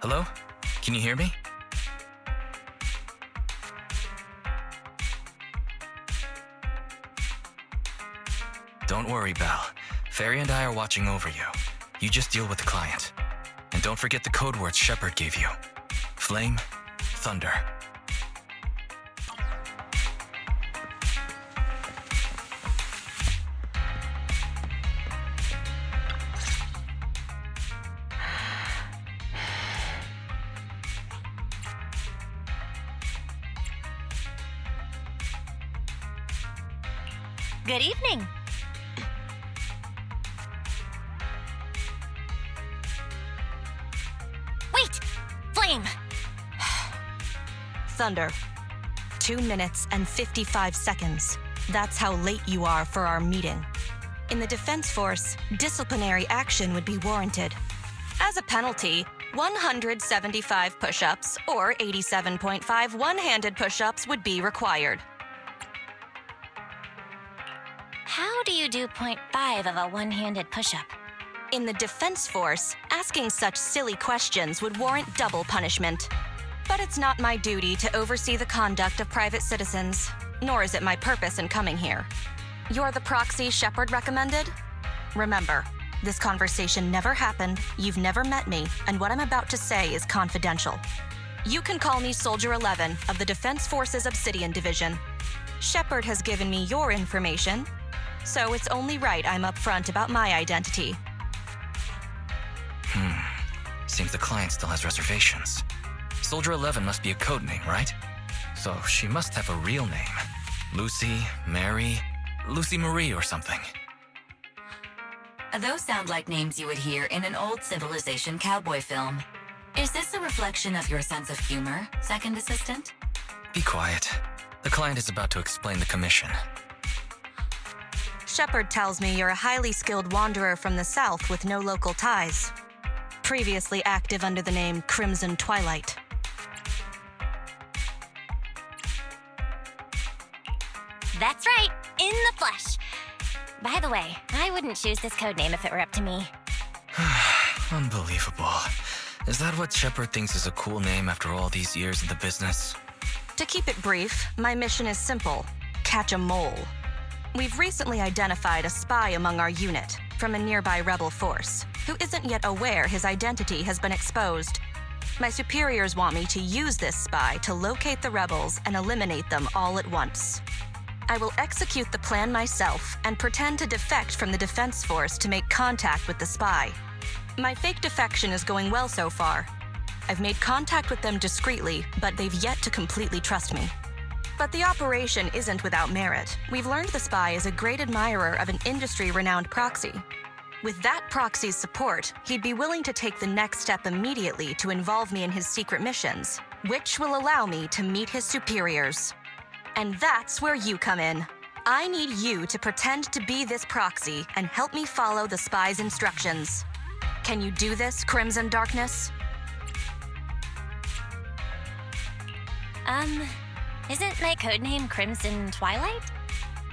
Hello? Can you hear me? Don't worry, Belle. Fairy and I are watching over you. You just deal with the client. And don't forget the code words Shepard gave you. Flame, thunder. Good evening. Wait! Flame! Thunder. 2 minutes and 55 seconds. That's how late you are for our meeting. In the Defense Force, disciplinary action would be warranted. As a penalty, 175 push-ups or 87.5 one-handed push-ups would be required. How do you do 0.5 of a one-handed push-up? In the Defense Force, asking such silly questions would warrant double punishment. But it's not my duty to oversee the conduct of private citizens, nor is it my purpose in coming here. You're the proxy Shepard recommended? Remember, this conversation never happened, you've never met me, and what I'm about to say is confidential. You can call me Soldier 11 of the Defense Force's Obsidian Division. Shepard has given me your information, so it's only right I'm upfront about my identity. Seems the client still has reservations. Soldier 11 must be a code name, right? So she must have a real name. Lucy, Mary, Lucy Marie or something. Those sound like names you would hear in an old civilization cowboy film. Is this a reflection of your sense of humor, second assistant? Be quiet. The client is about to explain the commission. Shepard tells me you're a highly skilled wanderer from the south with no local ties. Previously active under the name Crimson Twilight. That's right, in the flesh. By the way, I wouldn't choose this codename if it were up to me. Unbelievable. Is that what Shepard thinks is a cool name after all these years in the business? To keep it brief, my mission is simple: catch a mole. We've recently identified a spy among our unit from a nearby rebel force who isn't yet aware his identity has been exposed. My superiors want me to use this spy to locate the rebels and eliminate them all at once. I will execute the plan myself and pretend to defect from the Defense Force to make contact with the spy. My fake defection is going well so far. I've made contact with them discreetly, but they've yet to completely trust me. But the operation isn't without merit. We've learned the spy is a great admirer of an industry-renowned proxy. With that proxy's support, he'd be willing to take the next step immediately to involve me in his secret missions, which will allow me to meet his superiors. And that's where you come in. I need you to pretend to be this proxy and help me follow the spy's instructions. Can you do this, Crimson Darkness? Isn't my codename Crimson Twilight?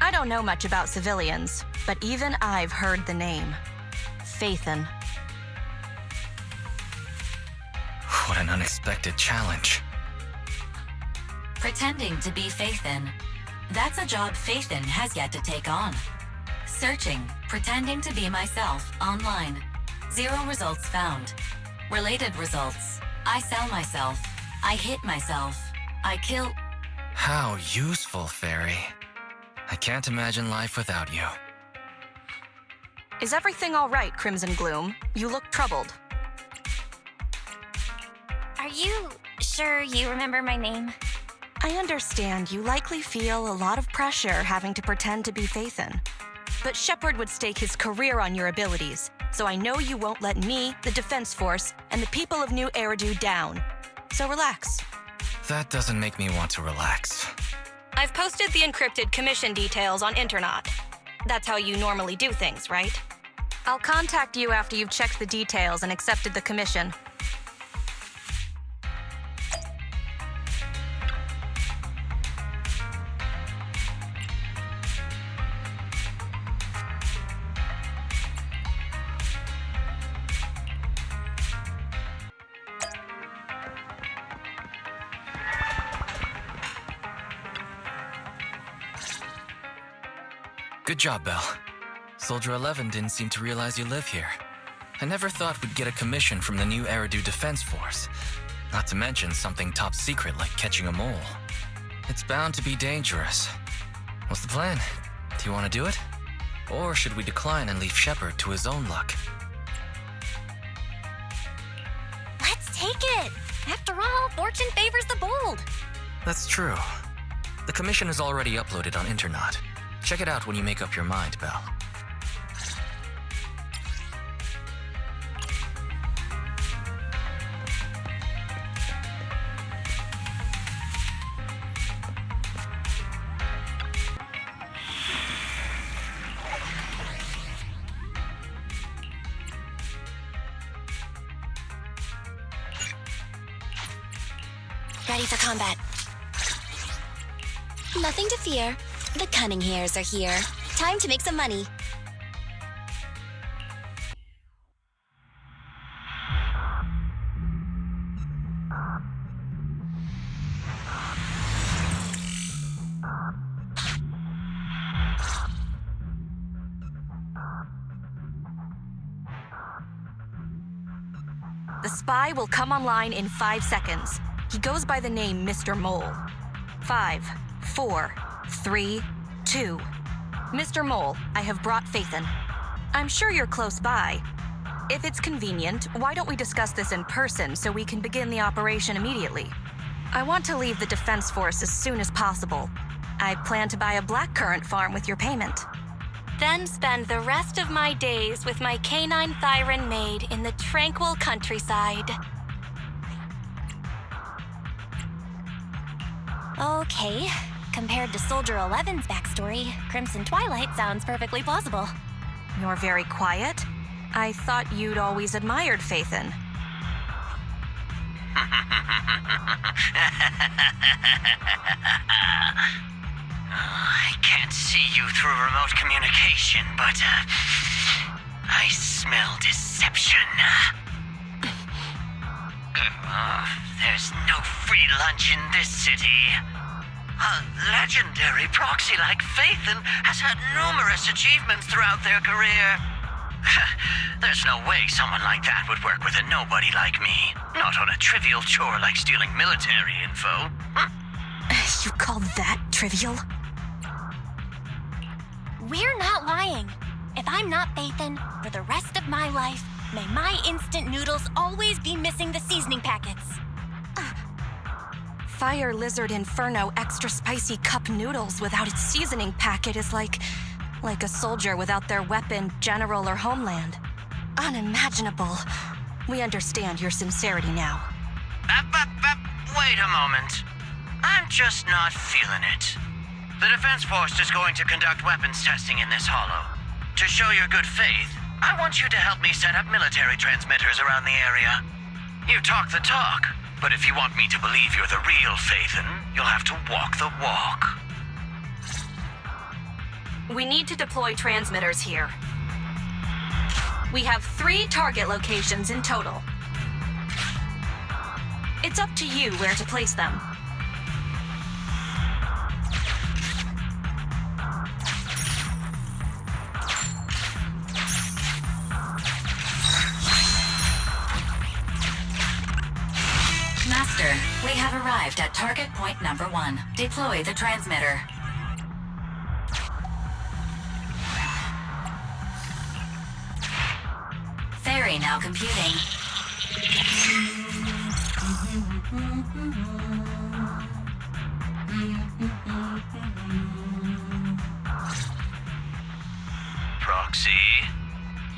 I don't know much about civilians, but even I've heard the name. Phaethon. What an unexpected challenge. Pretending to be Phaethon. That's a job Phaethon has yet to take on. Searching, pretending to be myself online. 0 results found. Related results. I sell myself. I hit myself. I kill... How useful, Fairy. I can't imagine life without you. Is everything all right, Crimson Gloom? You look troubled. Are you sure you remember my name? I understand you likely feel a lot of pressure having to pretend to be Phaethon. But Shepard would stake his career on your abilities, so I know you won't let me, the Defense Force, and the people of New Eridu down. So relax. That doesn't make me want to relax. I've posted the encrypted commission details on Internet. That's how you normally do things, right? I'll contact you after you've checked the details and accepted the commission. Good job, Belle. Soldier 11 didn't seem to realize you live here. I never thought we'd get a commission from the new Eridu Defense Force. Not to mention something top secret like catching a mole. It's bound to be dangerous. What's the plan? Do you want to do it? Or should we decline and leave Shepard to his own luck? Let's take it! After all, fortune favors the bold. That's true. The commission is already uploaded on Internaut. Check it out when you make up your mind, Belle. Ready for combat. Nothing to fear. The cunning hairs are here. Time to make some money. The spy will come online in 5 seconds. He goes by the name Mr. Mole. 5, 4, 3, 2. Mr. Mole, I have brought Phaethon. I'm sure you're close by. If it's convenient, why don't we discuss this in person so we can begin the operation immediately? I want to leave the Defense Force as soon as possible. I plan to buy a blackcurrant farm with your payment. Then spend the rest of my days with my canine Thyron maid in the tranquil countryside. Okay. Compared to Soldier 11's backstory, Crimson Twilight sounds perfectly plausible. You're very quiet. I thought you'd always admired Phaethon. I can't see you through remote communication, but I smell deception. There's no free lunch in this city. A legendary proxy like Phaethon has had numerous achievements throughout their career. There's no way someone like that would work with a nobody like me. Not on a trivial chore like stealing military info. You call that trivial? We're not lying. If I'm not Phaethon, for the rest of my life, may my instant noodles always be missing the seasoning packets. Fire Lizard Inferno extra spicy cup noodles without its seasoning packet is like a soldier without their weapon, general, or homeland. Unimaginable. We understand your sincerity now. Wait a moment. I'm just not feeling it. The Defense Force is going to conduct weapons testing in this hollow. To show your good faith, I want you to help me set up military transmitters around the area. You talk the talk, but if you want me to believe you're the real Phaethon, you'll have to walk the walk. We need to deploy transmitters here. We have 3 target locations in total. It's up to you where to place them. Master, we have arrived at target point number 1. Deploy the transmitter. Ferry now computing. Proxy,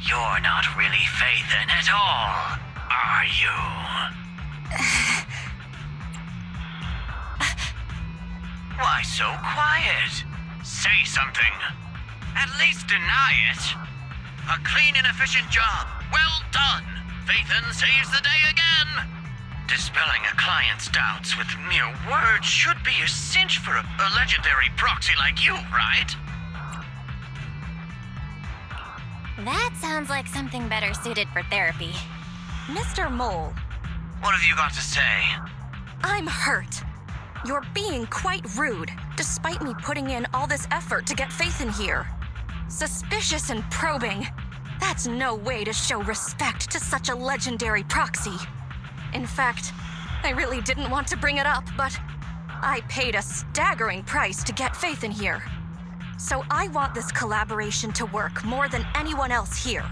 you're not really Phaethon at all, are you? Why so quiet? Say something. At least deny it. A clean and efficient job. Well done. Phaethon saves the day again. Dispelling a client's doubts with mere words should be a cinch for a legendary proxy like you, right? That sounds like something better suited for therapy. Mr. Mole, What have you got to say? I'm hurt. You're being quite rude, despite me putting in all this effort to get Phaethon here. Suspicious and probing. That's no way to show respect to such a legendary proxy. In fact, I really didn't want to bring it up, but I paid a staggering price to get Faith in here. So I want this collaboration to work more than anyone else here.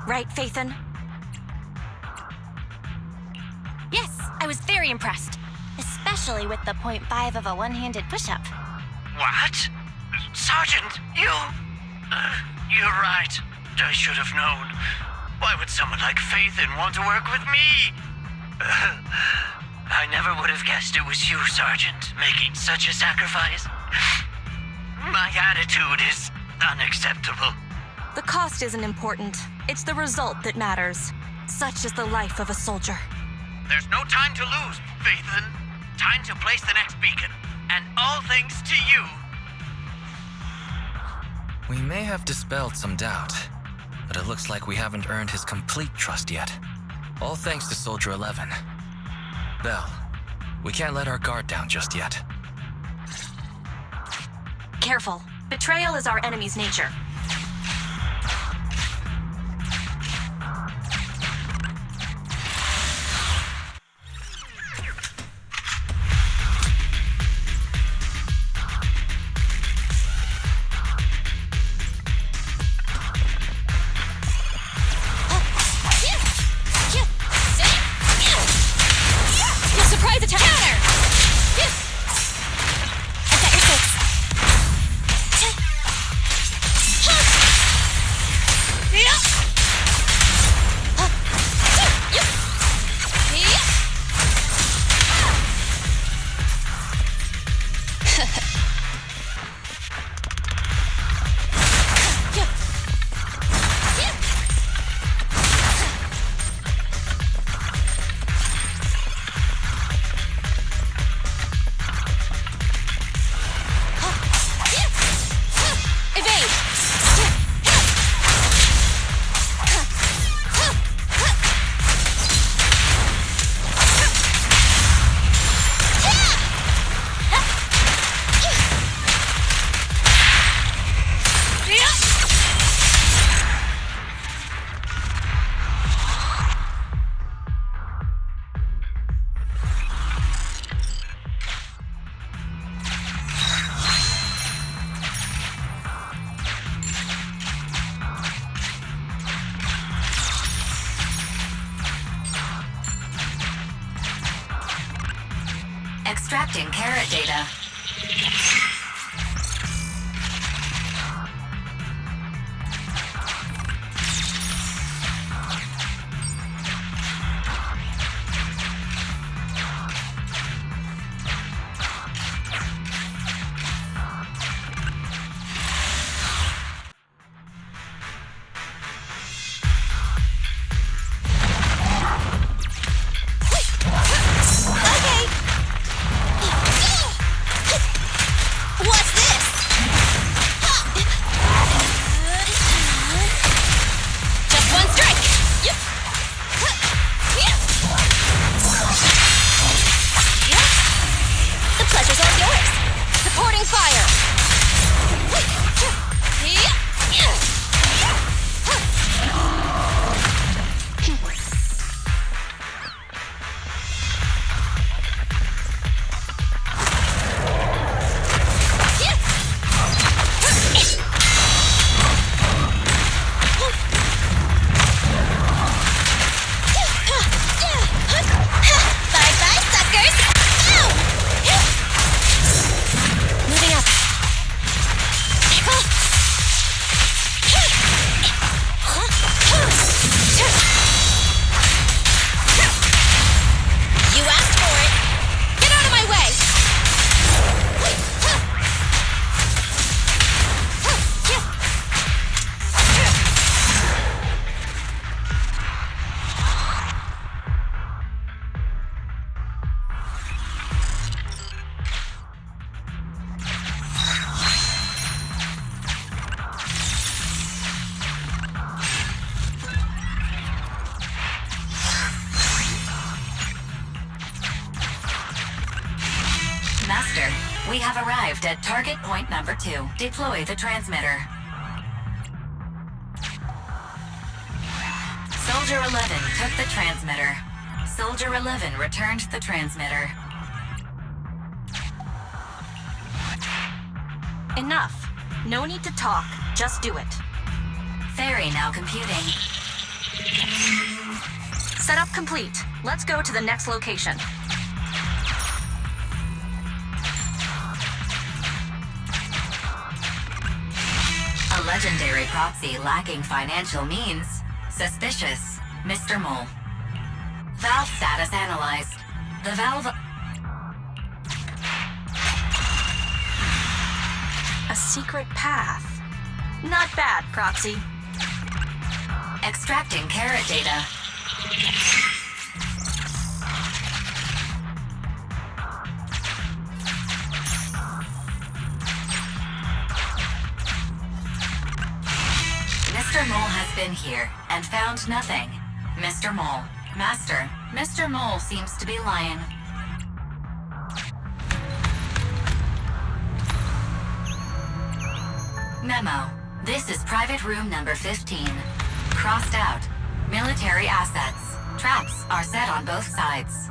Right, Faithin? Yes, I was very impressed. Especially with the 0.5 of a one-handed push-up. What? Sergeant, you... you're right. I should have known. Why would someone like Faithin want to work with me? I never would have guessed it was you, Sergeant, making such a sacrifice. My attitude is unacceptable. The cost isn't important. It's the result that matters. Such is the life of a soldier. There's no time to lose, Faithin. Time to place the next beacon. And all thanks to you. We may have dispelled some doubt, but it looks like we haven't earned his complete trust yet. All thanks to Soldier 11. Belle, we can't let our guard down just yet. Careful. Betrayal is our enemy's nature. Extracting carrot data. Master, We have arrived at target point number 2. Deploy the transmitter. Soldier 11 took the transmitter. Soldier 11 returned the transmitter. Enough. No need to talk. Just do it. Ferry now computing. Setup complete. Let's go to the next location. A legendary proxy lacking financial means. Suspicious. Mr. Mole. Valve status analyzed. The valve... A secret path. Not bad, Proxy. Extracting carrot data. Mr. Mole has been here and found nothing. Mr. Mole. Master, Mr. Mole seems to be lying. Memo. This is private room number 15. Crossed out. Military assets. Traps are set on both sides.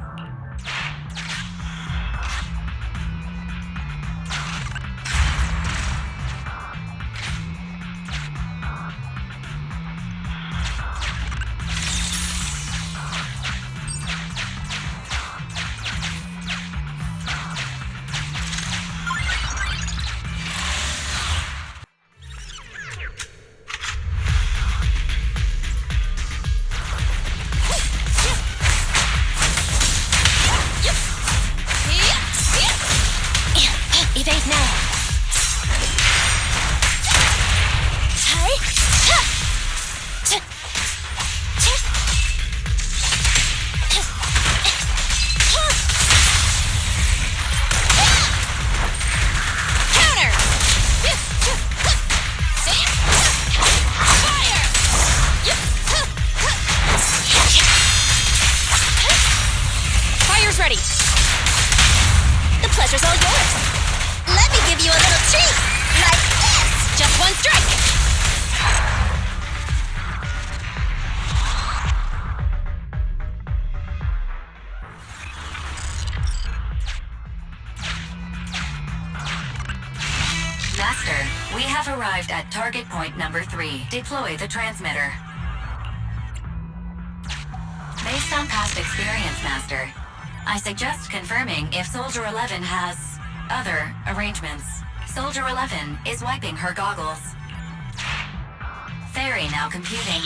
Evade now. Counter! Fire! Fire's ready. The pleasure's all yours. Let me give you a little treat! Like this! Just one strike! Master, we have arrived at target point number 3. Deploy the transmitter. Based on past experience, Master, I suggest confirming if Soldier 11 has other arrangements. Soldier 11 is wiping her goggles. Ferry now computing.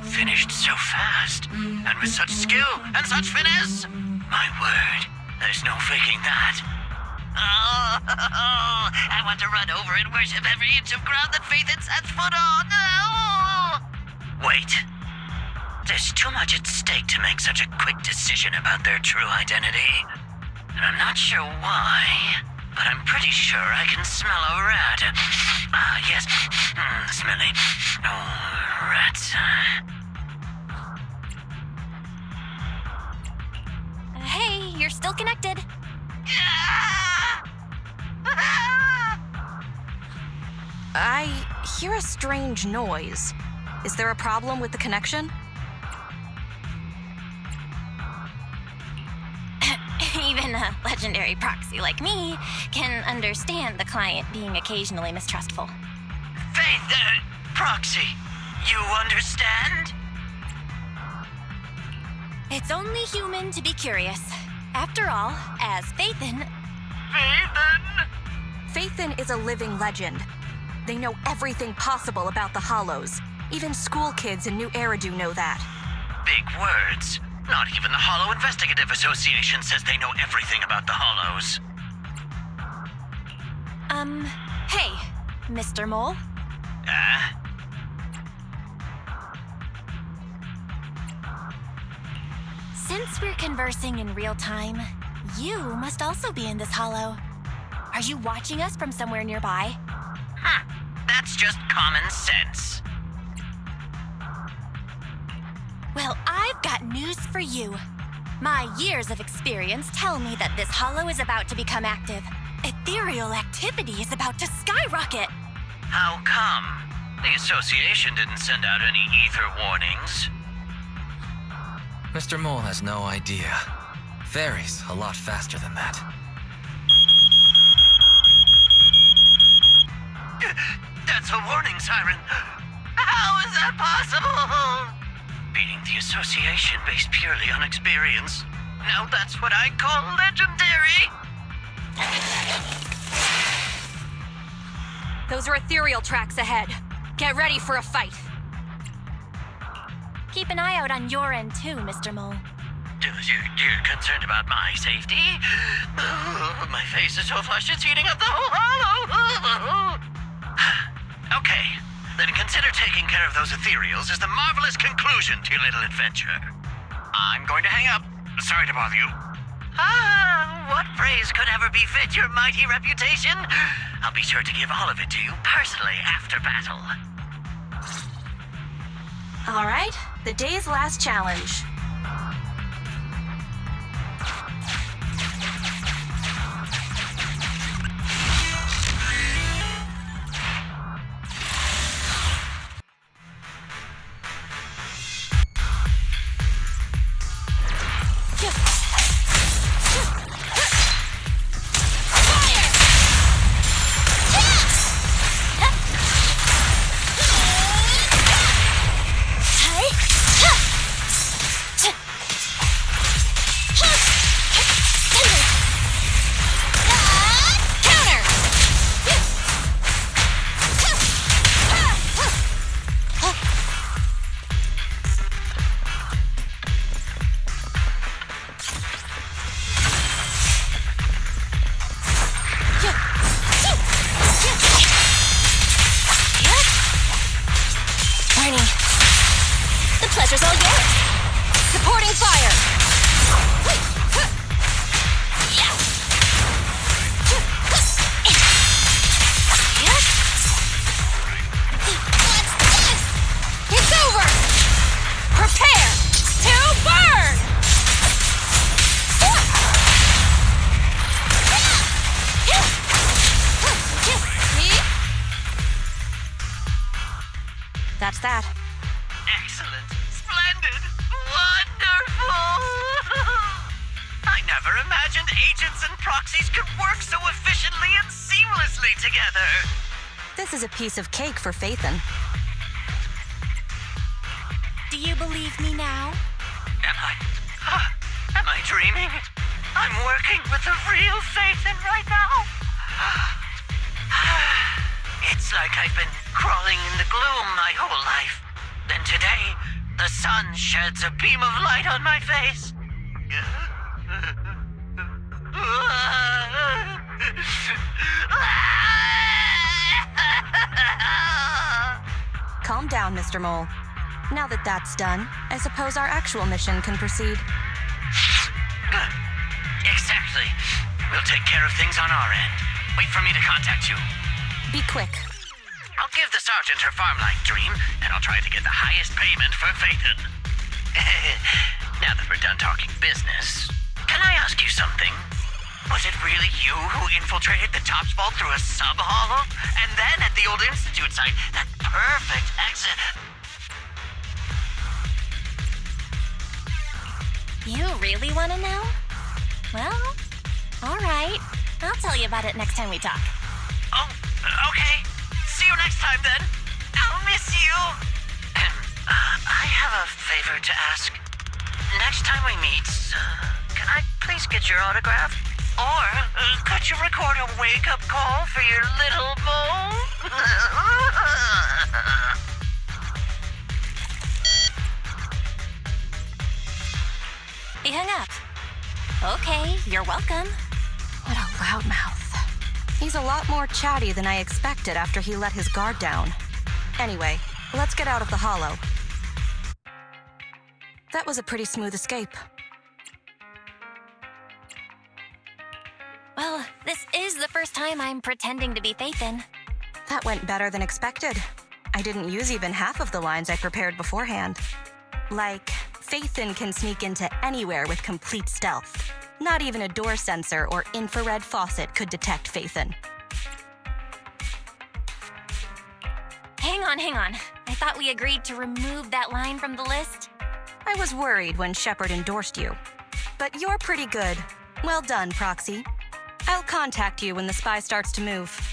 Finished so fast, and with such skill and such finesse. My word, there's no faking that. Oh, I want to run over and worship every inch of ground that Faithin sets foot on. Oh. Wait. There's too much at stake to make such a quick decision about their true identity. And I'm not sure why, but I'm pretty sure I can smell a rat. Ah, yes. Smelly. Oh, rats. Hey, you're still connected. I hear a strange noise. Is there a problem with the connection? Even a legendary proxy like me can understand the client being occasionally mistrustful. Faith, Proxy, you understand? It's only human to be curious. After all, as Faithin... Faithin? Faithin is a living legend. They know everything possible about the Hollows. Even school kids in New Eridu know that. Big words. Not even the Hollow Investigative Association says they know everything about the Hollows. Hey, Mr. Mole? Since we're conversing in real time, you must also be in this hollow. Are you watching us from somewhere nearby? That's just common sense. Well, I've got news for you. My years of experience tell me that this hollow is about to become active. Ethereal activity is about to skyrocket. How come? The Association didn't send out any ether warnings. Mr. Mole has no idea. Varies a lot faster than that. That's a warning siren. How is that possible? Beating the Association based purely on experience. Now that's what I call legendary. Those are ethereal tracks ahead. Get ready for a fight. Keep an eye out on your end too, Mr. Mole. You're concerned about my safety? My face is so flushed it's heating up the whole hollow. Okay, then consider taking care of those ethereals as the marvelous conclusion to your little adventure. I'm going to hang up. Sorry to bother you. What praise could ever befit your mighty reputation? I'll be sure to give all of it to you personally after battle. All right, the day's last challenge. Pleasure's all yours. Supporting fire. It's over. Prepare to burn. That's that. Excellent. Splendid. Wonderful. I never imagined agents and proxies could work so efficiently and seamlessly together. This is a piece of cake for Phaethon. Do you believe me now? Am I dreaming? I'm working with a real Phaethon right now. It's like I've been crawling in the gloom my whole life. Then today, the sun sheds a beam of light on my face. Calm down, Mr. Mole. Now that that's done, I suppose our actual mission can proceed. Exactly. We'll take care of things on our end. Wait for me to contact you. Be quick. I'll give the sergeant her farmlight dream, and I'll try to get the highest payment for Phaethon. Now that we're done talking business, can I ask you something? Was it really you who infiltrated the Topps vault through a sub-hollow? And then at the old Institute site, that perfect exit... You really want to know? Well, all right. I'll tell you about it next time we talk. Oh, okay. See you next time, then. I'll miss you. I have a favor to ask. Next time we meet, can I please get your autograph? Or could you record a wake-up call for your little mole? He hung up. Okay, you're welcome. What a loudmouth. He's a lot more chatty than I expected after he let his guard down. Anyway, let's get out of the hollow. That was a pretty smooth escape. Well, this is the first time I'm pretending to be Phaethon. That went better than expected. I didn't use even half of the lines I prepared beforehand. Like, Faithin can sneak into anywhere with complete stealth. Not even a door sensor or infrared faucet could detect Faithin. Hang on. I thought we agreed to remove that line from the list. I was worried when Shepard endorsed you. But you're pretty good. Well done, Proxy. I'll contact you when the spy starts to move.